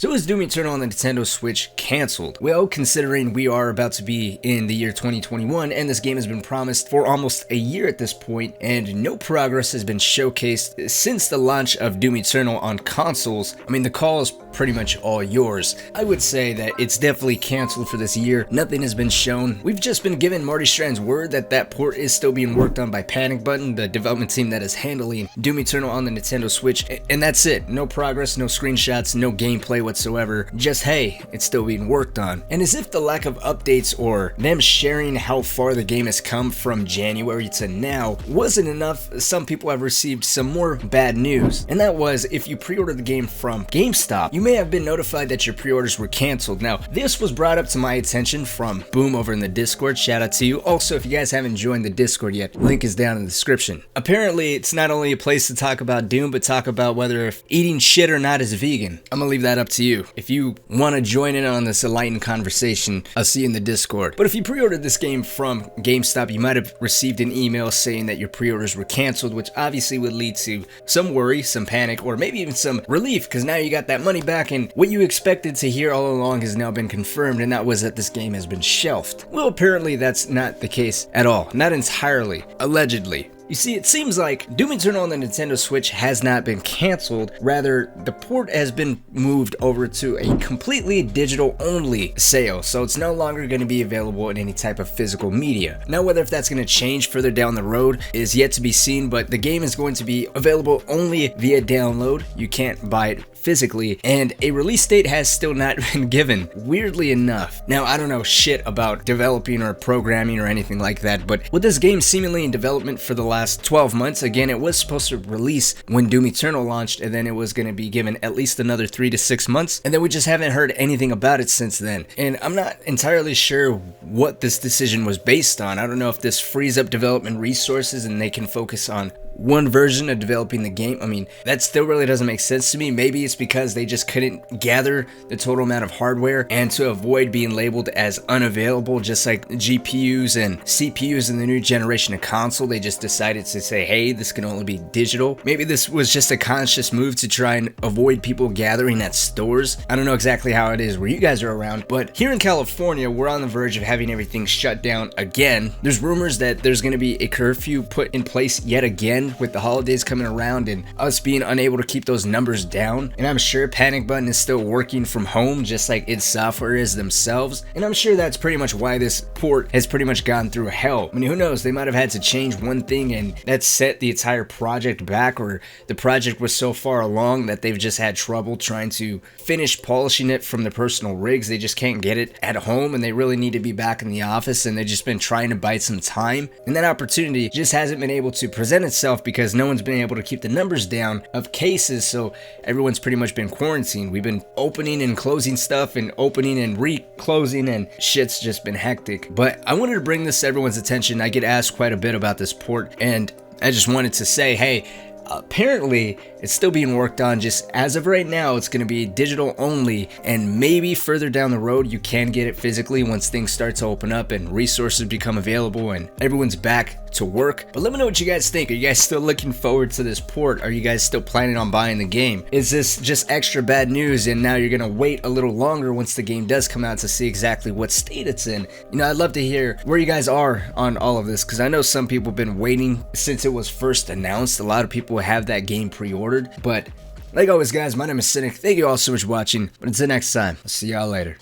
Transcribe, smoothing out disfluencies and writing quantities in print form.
So is Doom Eternal on the Nintendo Switch canceled? Well, considering we are about to be in the year 2021 and this game has been promised for almost a year at this point and no progress has been showcased since the launch of Doom Eternal on consoles, I mean the call is pretty much all yours. I would say that it's definitely canceled for this year. Nothing has been shown. We've just been given Marty Strand's word that that port is still being worked on by Panic Button, the development team that is handling Doom Eternal on the Nintendo Switch, and that's it. No progress, no screenshots, no gameplay whatsoever. Just hey, it's still being worked on. And as if the lack of updates or them sharing how far the game has come from January to now wasn't enough, some people have received some more bad news. And that was, if you pre-ordered the game from GameStop, you may have been notified that your pre-orders were canceled. Now, this was brought up to my attention from Boom over in the Discord. Shout out to you. Also, if you guys haven't joined the Discord yet, link is down in the description. Apparently, it's not only a place to talk about Doom, but talk about whether if eating shit or not is vegan. I'm gonna leave that up to you. If you want to join in on this enlightened conversation, I'll see you in the Discord. But if you pre-ordered this game from GameStop, you might have received an email saying that your pre-orders were canceled, which obviously would lead to some worry, some panic, or maybe even some relief, because now you got that money back and what you expected to hear all along has now been confirmed, and that was that this game has been shelved. Well, apparently that's not the case at all. Not entirely. Allegedly. You see, it seems like Doom Eternal on the Nintendo Switch has not been canceled, rather the port has been moved over to a completely digital only sale, so it's no longer going to be available in any type of physical media. Now whether if that's going to change further down the road is yet to be seen, but the game is going to be available only via download. You can't buy it physically, and a release date has still not been given, weirdly enough. Now I don't know shit about developing or programming or anything like that, but with this game seemingly in development for the last 12 months, again it was supposed to release when Doom Eternal launched, and then it was going to be given at least another 3 to 6 months, and then we just haven't heard anything about it since then. And I'm not entirely sure what this decision was based on. I don't know if this frees up development resources and they can focus on one version of developing the game. I mean, that still really doesn't make sense to me. Maybe it's because they just couldn't gather the total amount of hardware, and to avoid being labeled as unavailable, just like GPUs and CPUs in the new generation of console, they just decided to say, hey, this can only be digital. Maybe this was just a conscious move to try and avoid people gathering at stores. I don't know exactly how it is where you guys are around, but here in California, we're on the verge of having everything shut down again. There's rumors that there's going to be a curfew put in place yet again with the holidays coming around and us being unable to keep those numbers down. And I'm sure Panic Button is still working from home just like its software is themselves, and I'm sure that's pretty much why this port has pretty much gone through hell. I mean, who knows, they might have had to change one thing and that set the entire project back, or the project was so far along that they've just had trouble trying to finish polishing it from the personal rigs. They just can't get it at home and they really need to be back in the office, and they've just been trying to bite some time, and that opportunity just hasn't been able to present itself because no one's been able to keep the numbers down of cases, so everyone's pretty much been quarantined. We've been opening and closing stuff and opening and re-closing, and shit's just been hectic. But I wanted to bring this to everyone's attention. I get asked quite a bit about this port, and I just wanted to say, hey, apparently it's still being worked on. Just as of right now, it's going to be digital only, and maybe further down the road you can get it physically once things start to open up and resources become available and everyone's back to work. But let me know what you guys think. Are you guys still looking forward to this port? Are you guys still planning on buying the game? Is this just extra bad news and now you're gonna wait a little longer once the game does come out to see exactly what state it's in? You know, I'd love to hear where you guys are on all of this, because I know some people have been waiting since it was first announced. A lot of people have that game pre-ordered, but like always guys, my name is Cynic. Thank you all so much for watching, but until next time, I'll see y'all later.